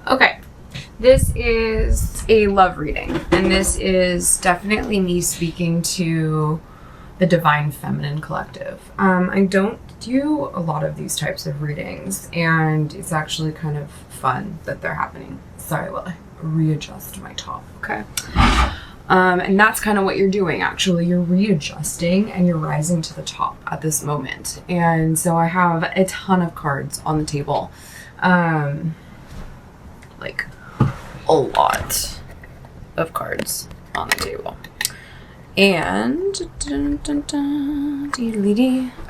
Okay, this is a love reading, and this is definitely me speaking to the Divine Feminine Collective. I don't do a lot of these types of readings, and it's actually kind of fun that they're happening. Sorry, while I readjust my top, okay? And that's kind of what you're doing, actually. You're readjusting and you're rising to the top at this moment. And so I have a ton of cards on the table. Like a lot of cards on the table. And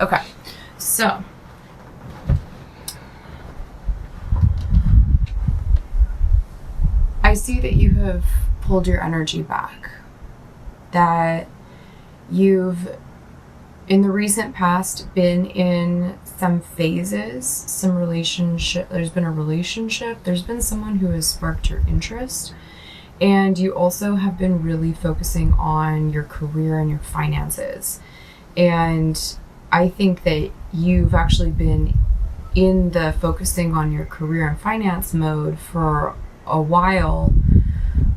okay, so I see that you have pulled your energy back, that you've in the recent past been in some phases, some relationship. There's been a relationship, there's been someone who has sparked your interest, and you also have been really focusing on your career and your finances. And I think that you've actually been in the focusing on your career and finance mode for a while,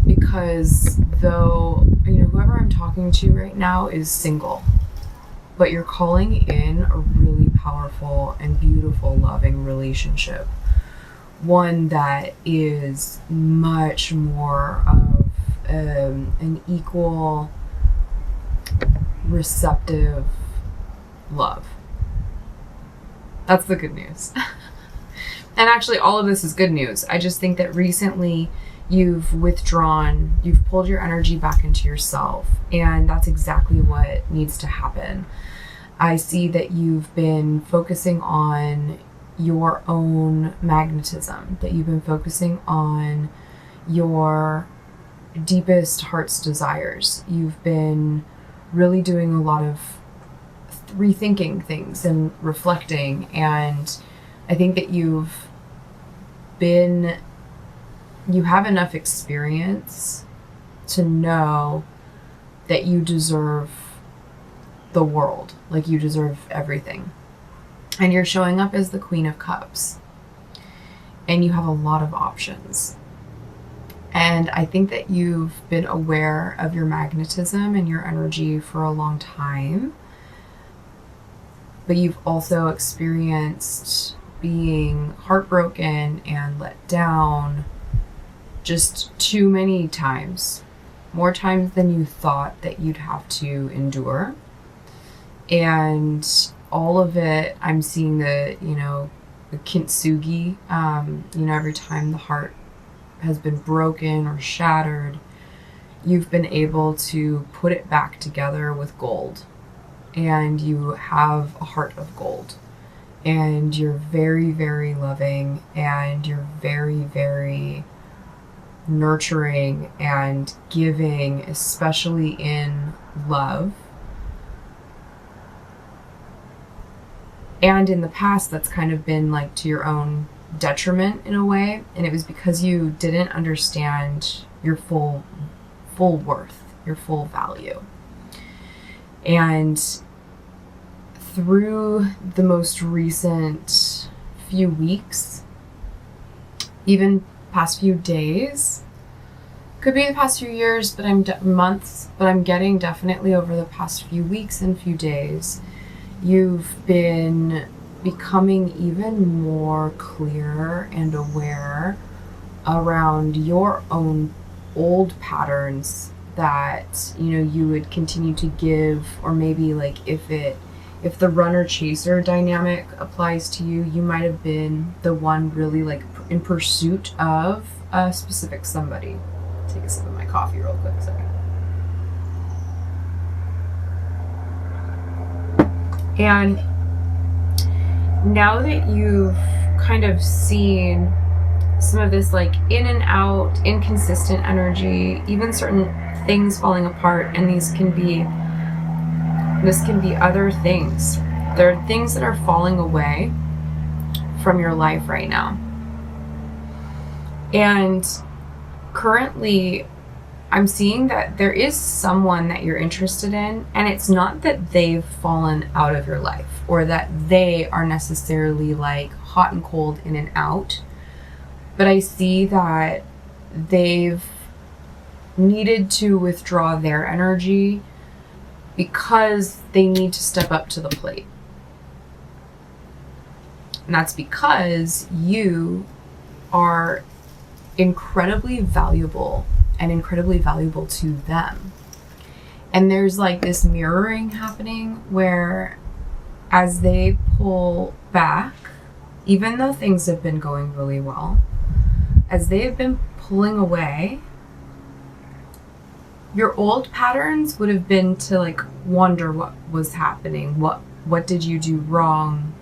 because though, whoever I'm talking to right now is single, but you're calling in a really powerful and beautiful, loving relationship. One that is much more of an equal, receptive love. That's the good news. And actually, all of this is good news. I just think that recently you've withdrawn, you've pulled your energy back into yourself, and that's exactly what needs to happen. I see that you've been focusing on your own magnetism, that you've been focusing on your deepest heart's desires. You've been really doing a lot of rethinking things and reflecting, and I think that you have enough experience to know that you deserve the world, like you deserve everything. And you're showing up as the Queen of Cups, and you have a lot of options. And I think that you've been aware of your magnetism and your energy for a long time, but you've also experienced being heartbroken and let down just too many times, more times than you thought that you'd have to endure. And all of it, I'm seeing the kintsugi, every time the heart has been broken or shattered, you've been able to put it back together with gold. And you have a heart of gold. And you're very, very loving, and you're very, very nurturing and giving, especially in love. And in the past, that's kind of been like to your own detriment in a way. And it was because you didn't understand your full worth, your full value. And through the most recent few weeks, even past few days, could be the past few years, but months, but I'm getting definitely over the past few weeks and few days, you've been becoming even more clear and aware around your own old patterns that, you would continue to give, or maybe like if the runner-chaser dynamic applies to you, you might have been the one really like in pursuit of a specific somebody. Take a sip of my coffee real quick, second. And now that you've kind of seen some of this like in and out, inconsistent energy, even certain things falling apart, and this can be other things. There are things that are falling away from your life right now. And currently, I'm seeing that there is someone that you're interested in, and it's not that they've fallen out of your life or that they are necessarily like hot and cold, in and out, But I see that they've needed to withdraw their energy because they need to step up to the plate. And that's because you are incredibly valuable and incredibly valuable to them. And there's like this mirroring happening where as they pull back, even though things have been going really well, as they have been pulling away, your old patterns would have been to like wonder what was happening. What did you do wrong?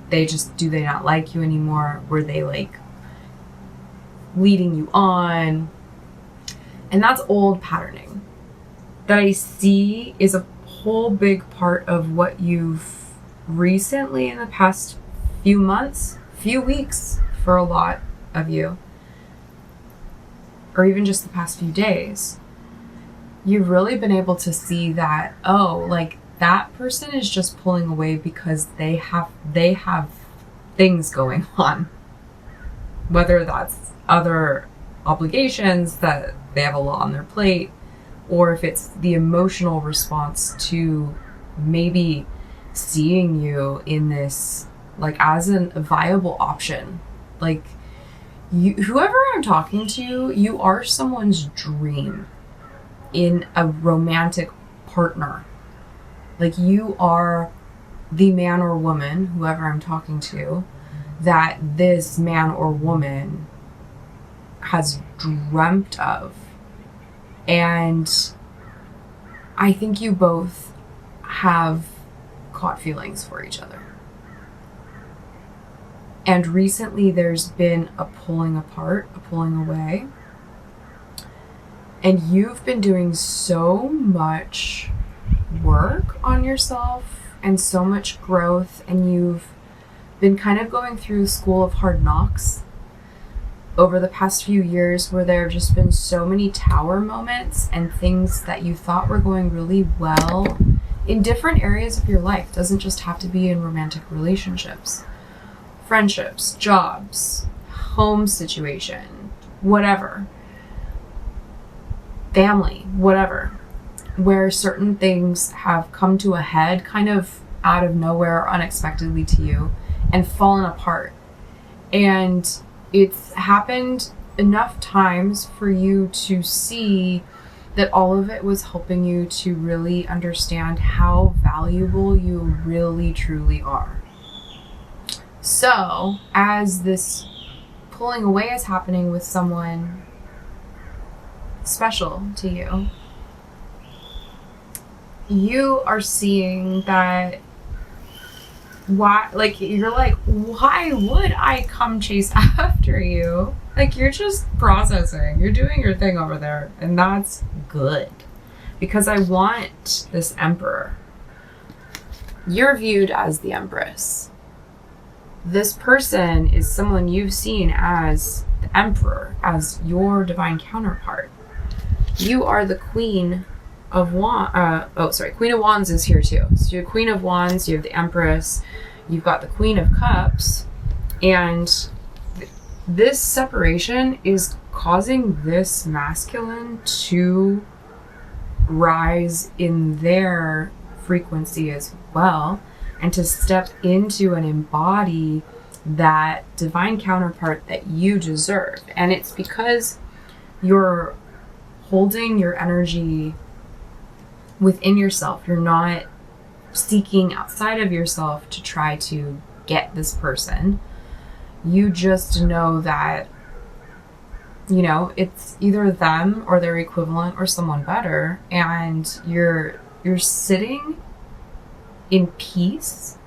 Do they not like you anymore? Were they like leading you on? And that's old patterning that I see is a whole big part of what you've recently, in the past few months, few weeks for a lot of you, or even just the past few days, you've really been able to see that, oh, like that person is just pulling away because they have things going on, whether that's other obligations that they have a lot on their plate, or if it's the emotional response to maybe seeing you in this like as a viable option. Like whoever I'm talking to, you are someone's dream in a romantic partner. Like you are the man or woman, whoever I'm talking to, that this man or woman has dreamt of. And I think you both have caught feelings for each other. And recently there's been a pulling apart, a pulling away. And you've been doing so much work on yourself and so much growth, and you've been kind of going through school of hard knocks over the past few years, where there have just been so many tower moments and things that you thought were going really well in different areas of your life. It doesn't just have to be in romantic relationships, friendships, jobs, home situation, whatever, family, whatever, where certain things have come to a head kind of out of nowhere or unexpectedly to you and fallen apart. And it's happened enough times for you to see that all of it was helping you to really understand how valuable you really truly are. So as this pulling away is happening with someone special to you, you are seeing that why would I come chase after you? Like, you're just processing, you're doing your thing over there, and that's good, because I want this emperor. You're viewed as the empress. This person is someone you've seen as the emperor, as your divine counterpart. You are the queen of Wands. Queen of Wands is here too. So you're Queen of Wands, you have the Empress, you've got the Queen of Cups, and this separation is causing this masculine to rise in their frequency as well, and to step into and embody that divine counterpart that you deserve. And it's because you're holding your energy within yourself. You're not seeking outside of yourself to try to get this person. You just know that, you know, it's either them or their equivalent or someone better, and you're sitting in peace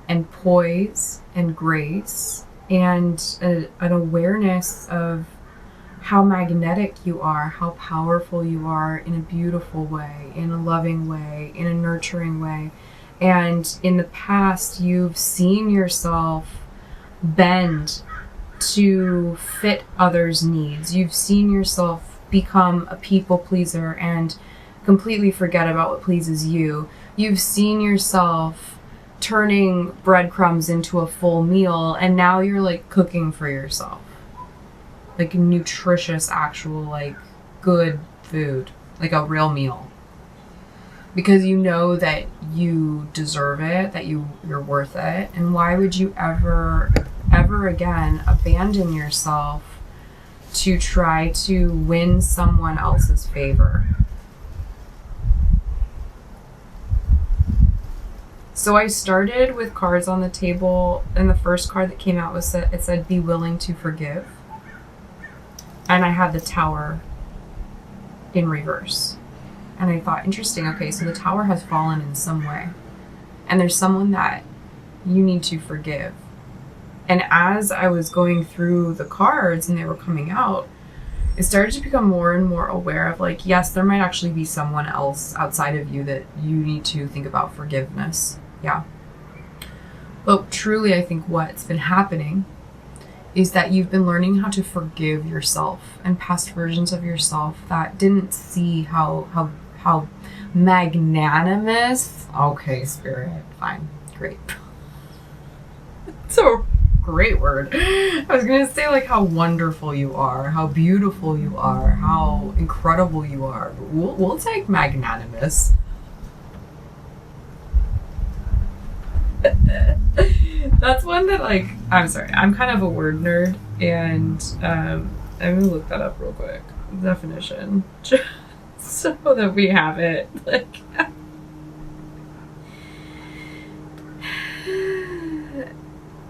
and poise and grace and an awareness of how magnetic you are, how powerful you are, in a beautiful way, in a loving way, in a nurturing way. And in the past, you've seen yourself bend to fit others' needs. You've seen yourself become a people pleaser and completely forget about what pleases you. You've seen yourself turning breadcrumbs into a full meal, and now you're like cooking for yourself. like nutritious, actual, like good food, like a real meal. Because you know that you deserve it, that you're worth it. And why would you ever again abandon yourself to try to win someone else's favor? So I started with cards on the table, and the first card that came out was it said, be willing to forgive. And I had the Tower in reverse. And I thought, interesting, okay, so the Tower has fallen in some way. And there's someone that you need to forgive. And as I was going through the cards and they were coming out, I started to become more and more aware of, like, yes, there might actually be someone else outside of you that you need to think about forgiveness. Yeah. But truly, I think what's been happening is that you've been learning how to forgive yourself and past versions of yourself that didn't see how magnanimous. Okay, Spirit, fine, great. It's a great word. I was gonna say like how wonderful you are, how beautiful you are, how incredible you are. We'll take magnanimous. That's one that, like, I'm sorry, I'm kind of a word nerd, and I'm gonna look that up real quick. Definition. Just so that we have it. Like,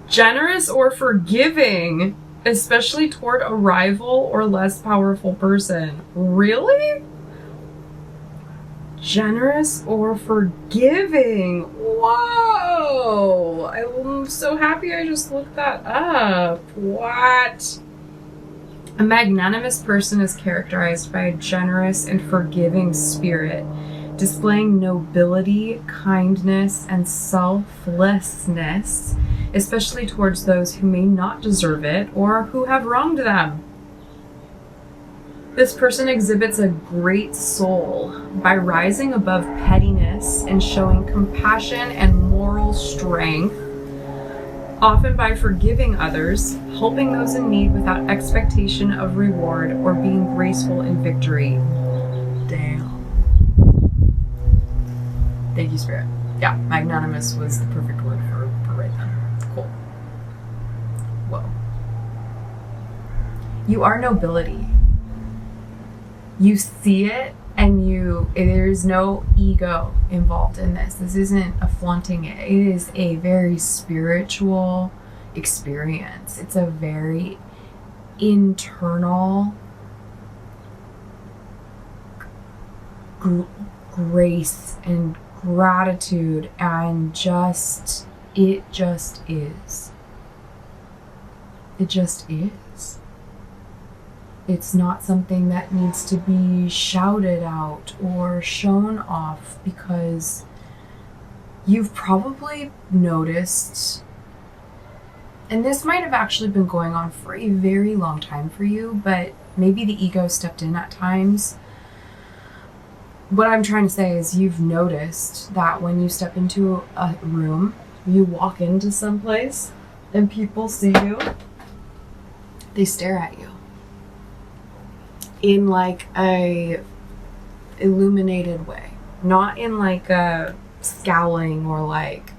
generous or forgiving, especially toward a rival or less powerful person. Really? Generous or forgiving. Whoa! I'm so happy I just looked that up. What? A magnanimous person is characterized by a generous and forgiving spirit, displaying nobility, kindness, and selflessness, especially towards those who may not deserve it or who have wronged them. This person exhibits a great soul by rising above pettiness and showing compassion and moral strength, often by forgiving others, helping those in need without expectation of reward, or being graceful in victory. Damn. Thank you, Spirit. Yeah, magnanimous was the perfect word for right then. Cool. Whoa. You are nobility. You see it, and there's no ego involved in this. This isn't a flaunting it. It is a very spiritual experience. It's a very internal grace and gratitude, and it just is. It just is. It's not something that needs to be shouted out or shown off, because you've probably noticed, and this might have actually been going on for a very long time for you, but maybe the ego stepped in at times. What I'm trying to say is you've noticed that when you step into a room, you walk into someplace and people see you, they stare at you in like a illuminated way, not in like a scowling or like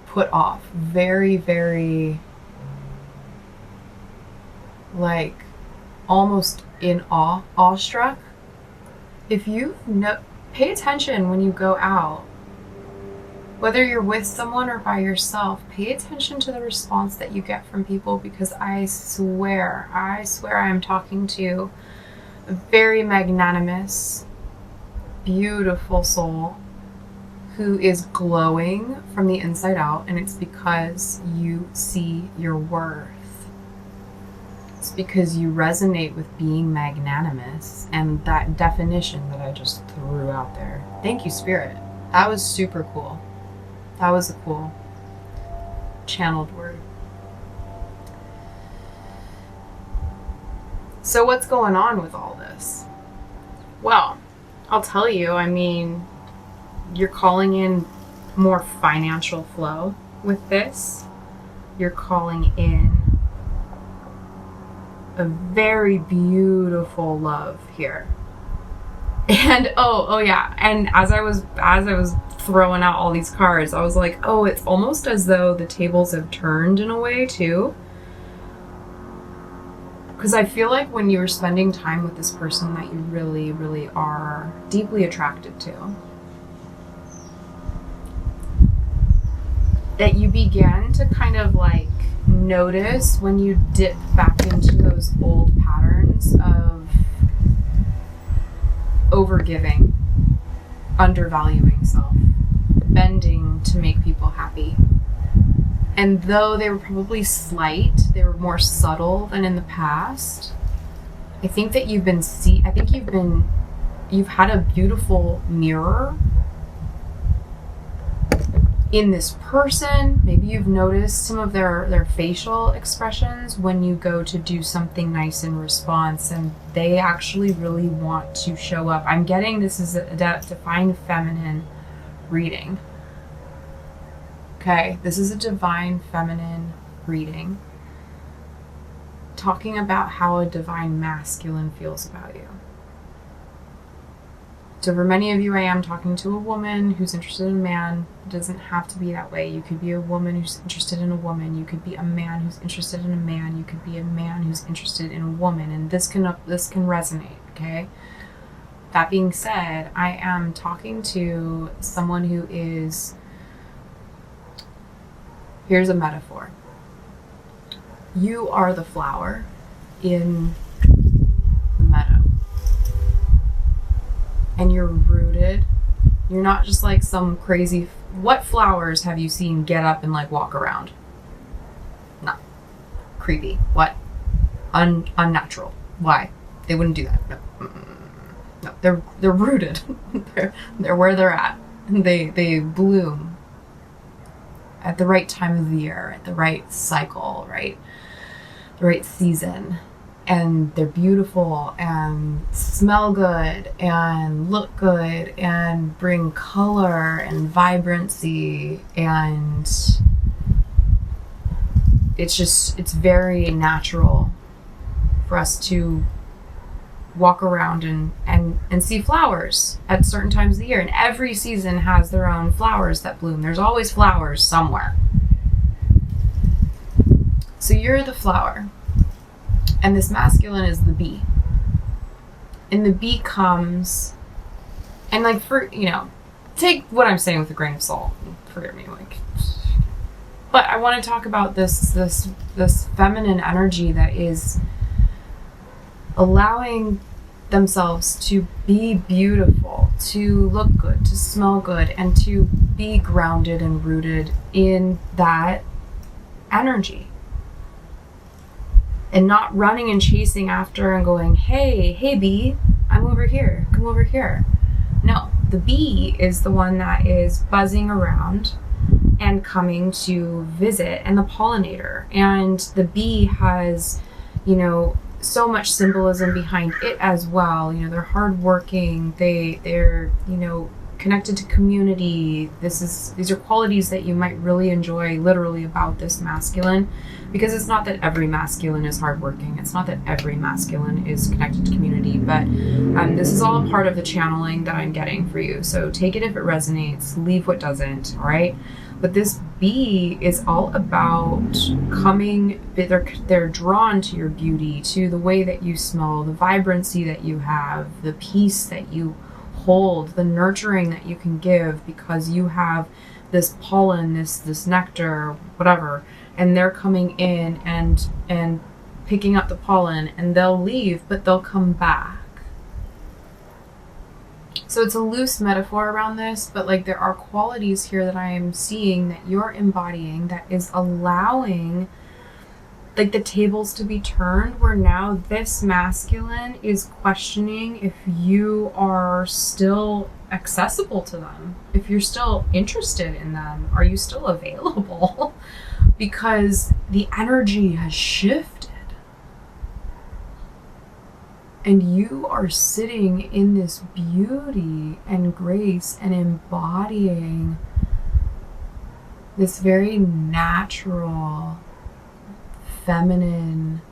put off. Very, very like almost in awestruck. If you pay attention when you go out, whether you're with someone or by yourself, pay attention to the response that you get from people, because I swear I'm talking to a very magnanimous, beautiful soul who is glowing from the inside out, and it's because you see your worth. It's because you resonate with being magnanimous, and that definition that I just threw out there. Thank you, Spirit. That was super cool. That was a cool channeled word. So what's going on with all this? Well, I'll tell you, I mean, you're calling in more financial flow with this. You're calling in a very beautiful love here. And oh yeah, and as I was throwing out all these cards, I was like, oh, it's almost as though the tables have turned in a way too. Because I feel like when you're spending time with this person that you really, really are deeply attracted to, that you began to kind of like notice when you dip back into those old patterns of overgiving, undervaluing self, bending to make people happy. And though they were probably slight, they were more subtle than in the past. I think that you've had a beautiful mirror in this person. Maybe you've noticed some of their facial expressions when you go to do something nice in response, and they actually really want to show up. I'm getting this is a divine feminine reading. Okay, this is a divine feminine reading, talking about how a divine masculine feels about you. So for many of you, I am talking to a woman who's interested in a man. It doesn't have to be that way. You could be a woman who's interested in a woman. You could be a man who's interested in a man. You could be a man who's interested in a woman. And this can resonate, okay? That being said, I am talking to someone who is... Here's a metaphor. You are the flower in the meadow. And you're rooted. You're not just like some crazy... What flowers have you seen get up and like walk around? No. Creepy. What? Unnatural. Why? They wouldn't do that. No. They're rooted. they're where they're at. They bloom at the right time of the year, at the right cycle, right? The right season. And they're beautiful and smell good and look good and bring color and vibrancy, and it's very natural for us to walk around and see flowers at certain times of the year. And every season has their own flowers that bloom. There's always flowers somewhere. So you're the flower. And this masculine is the bee. And the bee comes, and like, for, take what I'm saying with a grain of salt. Forgive me, but I want to talk about this feminine energy that is allowing themselves to be beautiful, to look good, to smell good, and to be grounded and rooted in that energy. And not running and chasing after and going, hey bee, I'm over here, come over here. No, the bee is the one that is buzzing around and coming to visit, and the pollinator. And the bee has, so much symbolism behind it as well. They're hardworking, they're connected to community. These are qualities that you might really enjoy literally about this masculine, because it's not that every masculine is hardworking. It's not that every masculine is connected to community, but this is all a part of the channeling that I'm getting for you. So take it if it resonates, leave what doesn't, all right? But this bee is all about coming, they're drawn to your beauty, to the way that you smell, the vibrancy that you have, the peace that you hold, the nurturing that you can give, because you have this pollen, this nectar, whatever, and they're coming in and picking up the pollen, and they'll leave, but they'll come back. So it's a loose metaphor around this, but like there are qualities here that I am seeing that you're embodying that is allowing like the tables to be turned, where now this masculine is questioning if you are still accessible to them, if you're still interested in them, are you still available? Because the energy has shifted. And you are sitting in this beauty and grace and embodying this very natural, feminine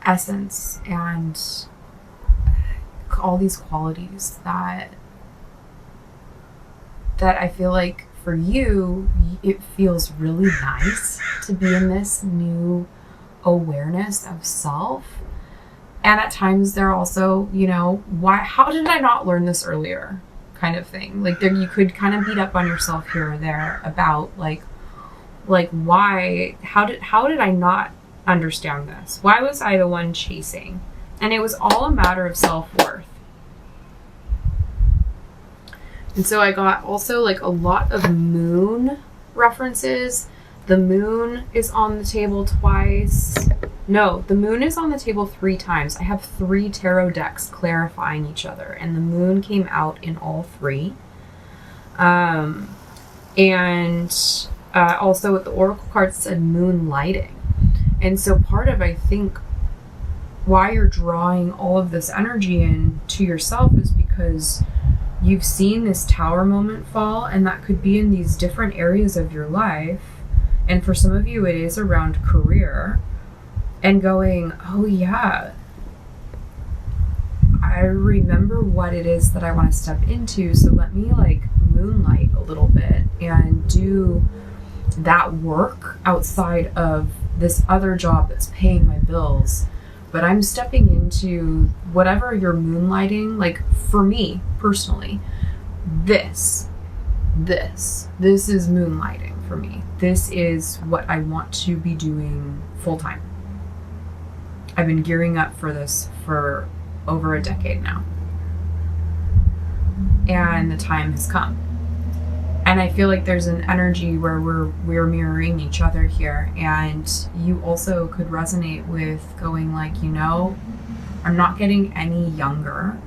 essence and all these qualities that I feel like for you, it feels really nice to be in this new awareness of self. And at times they're also, how did I not learn this earlier kind of thing. Like there, you could kind of beat up on yourself here or there about like why, how did I not understand this? Why was I the one chasing? And it was all a matter of self-worth. And so I got also like a lot of moon references. The moon is on the table twice. No, the moon is on the table 3 times. I have 3 tarot decks clarifying each other, and the moon came out in all 3. Also with the oracle cards said moonlighting. And so part of, I think, why you're drawing all of this energy in to yourself is because you've seen this tower moment fall, and that could be in these different areas of your life. And for some of you, it is around career, and going, oh yeah, I remember what it is that I want to step into. So let me like moonlight a little bit and do that work outside of this other job that's paying my bills. But I'm stepping into whatever you're moonlighting. Like for me personally, this is moonlighting for me. This is what I want to be doing full time. I've been gearing up for this for over a decade now. And the time has come. And I feel like there's an energy where we're mirroring each other here. And you also could resonate with going like, I'm not getting any younger.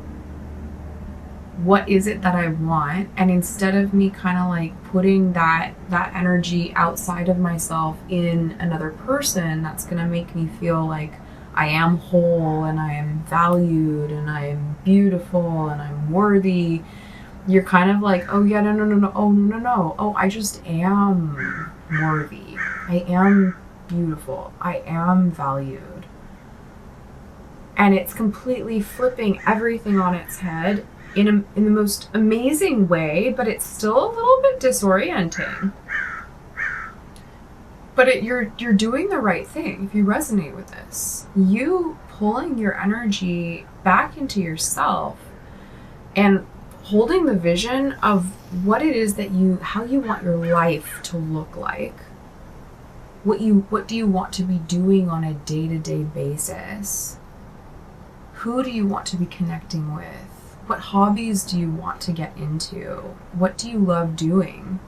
What is it that I want? And instead of me kind of like putting that energy outside of myself in another person, that's going to make me feel like I am whole and I am valued and I am beautiful and I'm worthy. You're kind of like, oh yeah, no. Oh, I just am worthy. I am beautiful. I am valued. And it's completely flipping everything on its head in the most amazing way, but it's still a little bit disorienting. But you're doing the right thing if you resonate with this. You pulling your energy back into yourself and holding the vision of what it is that how you want your life to look like. What do you want to be doing on a day-to-day basis? Who do you want to be connecting with? What hobbies do you want to get into? What do you love doing?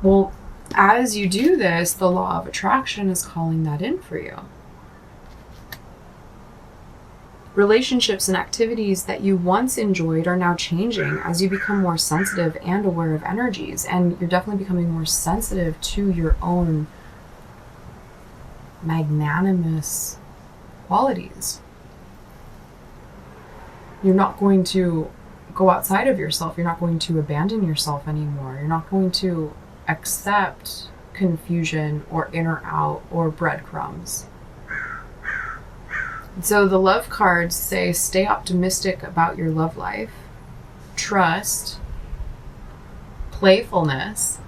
Well, as you do this, the law of attraction is calling that in for you. Relationships and activities that you once enjoyed are now changing as you become more sensitive and aware of energies. And you're definitely becoming more sensitive to your own magnanimous qualities. You're not going to go outside of yourself. You're not going to abandon yourself anymore. You're not going to accept confusion or in or out or breadcrumbs. So the love cards say stay optimistic about your love life, trust, playfulness,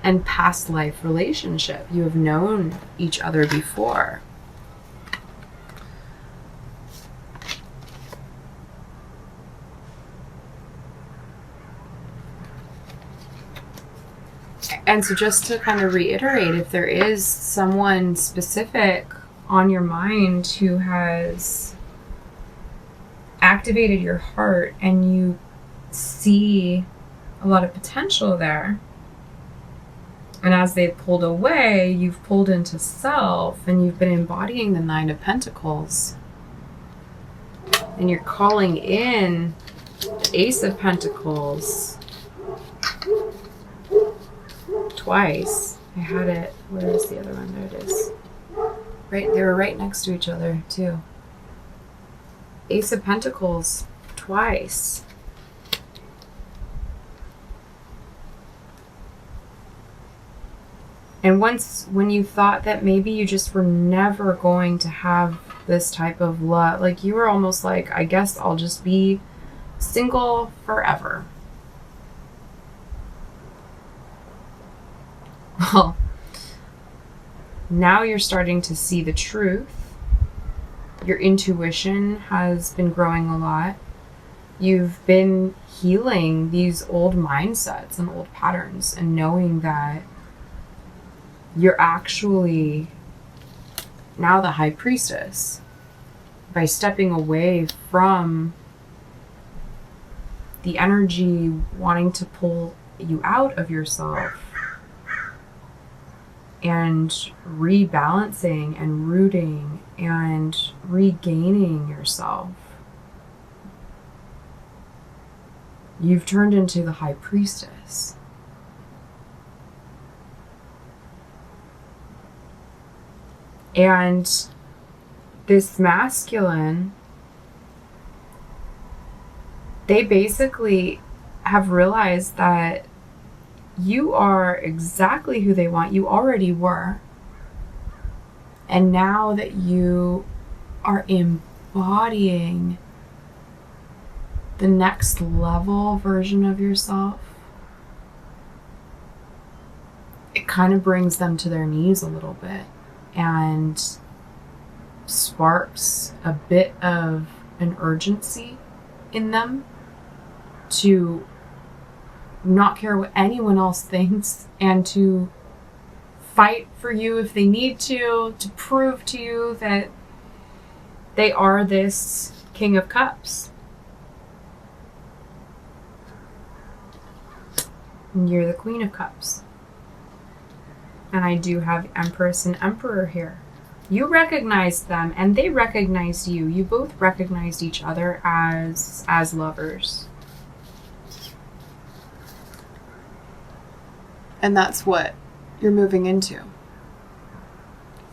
and past life relationship. You have known each other before. And so just to kind of reiterate, if there is someone specific on your mind who has activated your heart and you see a lot of potential there, and as they've pulled away, you've pulled into self and you've been embodying the 9 of Pentacles, and you're calling in the Ace of Pentacles twice. I had it. Where is the other one? There it is. Right, they were right next to each other too. Ace of Pentacles twice. And when you thought that maybe you just were never going to have this type of love, like you were almost like, I guess I'll just be single forever. Well, now you're starting to see the truth. Your intuition has been growing a lot. You've been healing these old mindsets and old patterns and knowing that you're actually now the high priestess by stepping away from the energy wanting to pull you out of yourself and rebalancing and rooting and regaining yourself. You've turned into the high priestess. And this masculine, they basically have realized that you are exactly who they want. You already were. And now that you are embodying the next level version of yourself, it kind of brings them to their knees a little bit and sparks a bit of an urgency in them to not care what anyone else thinks and to fight for you if they need to prove to you that they are this King of Cups. And you're the Queen of Cups. And I do have Empress and Emperor here. You recognized them and they recognized you. You both recognized each other as lovers. And that's what you're moving into.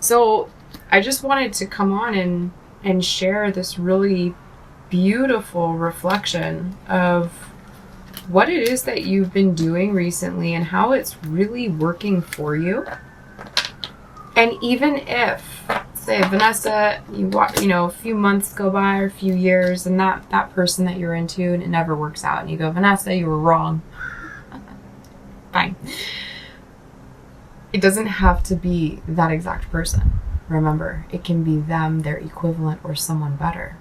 So I just wanted to come on and share this really beautiful reflection of what it is that you've been doing recently and how it's really working for you. And even if, say, Vanessa, a few months go by or a few years and that person that you're into and it never works out and you go, Vanessa, you were wrong. Fine. It doesn't have to be that exact person. Remember, it can be them, their equivalent, or someone better.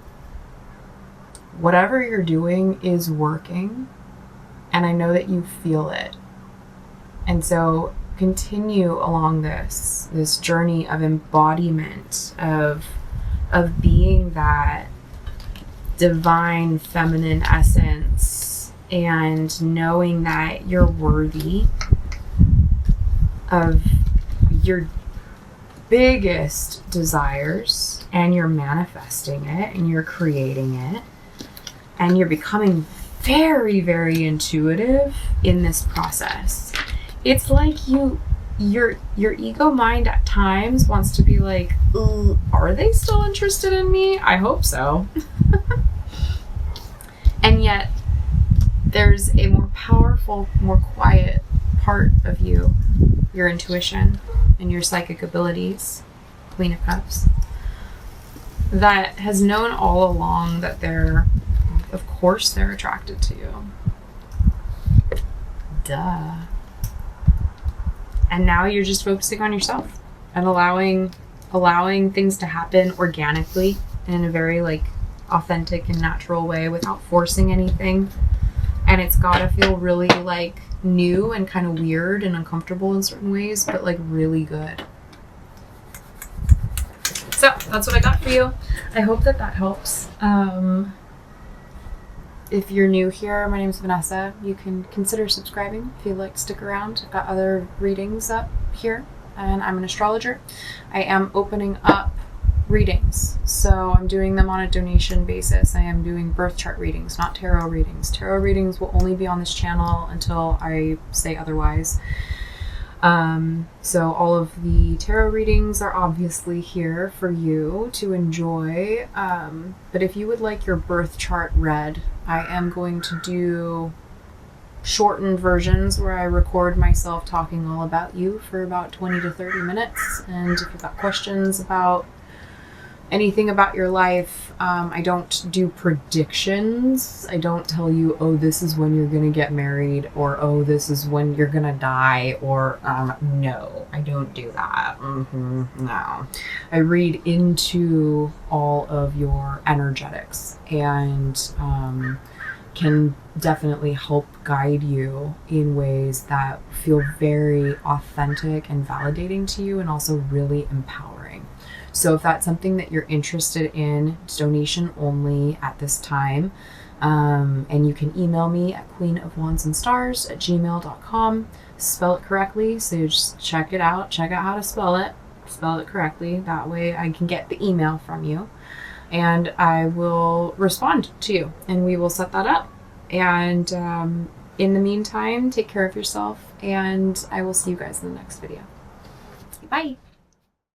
Whatever you're doing is working, and I know that you feel it. And so continue along this journey of embodiment, of being that divine feminine essence and knowing that you're worthy of your biggest desires and you're manifesting it and you're creating it and you're becoming very, very intuitive in this process. It's like your ego mind at times wants to be like, are they still interested in me? I hope so. And yet there's a more powerful, more quiet part of you, your intuition and your psychic abilities, Queen of Cups, that has known all along that of course they're attracted to you. Duh. And now you're just focusing on yourself and allowing things to happen organically in a very authentic and natural way without forcing anything. And it's gotta feel really new and kind of weird and uncomfortable in certain ways, but really good. So that's what I got for you. I hope that helps. If you're new here, my name is Vanessa. You can consider subscribing if you'd like to stick around. I've got other readings up here, and I'm an astrologer. I am opening up readings, so I'm doing them on a donation basis. I am doing birth chart readings, not tarot readings. Tarot readings will only be on this channel until I say otherwise. So all of the tarot readings are obviously here for you to enjoy. But if you would like your birth chart read, I am going to do shortened versions where I record myself talking all about you for about 20 to 30 minutes. And if you've got questions about anything about your life, I don't do predictions. I don't tell you, oh, this is when you're going to get married, or oh, this is when you're going to die, or no, I don't do that. No. I read into all of your energetics and can definitely help guide you in ways that feel very authentic and validating to you, and also really empowering. So if that's something that you're interested in, it's donation only at this time. And you can email me at queenofwandsandstars@gmail.com. Spell it correctly, so you just check it out. Check out how to spell it. Spell it correctly. That way I can get the email from you. And I will respond to you. And we will set that up. And in the meantime, take care of yourself. And I will see you guys in the next video. Bye.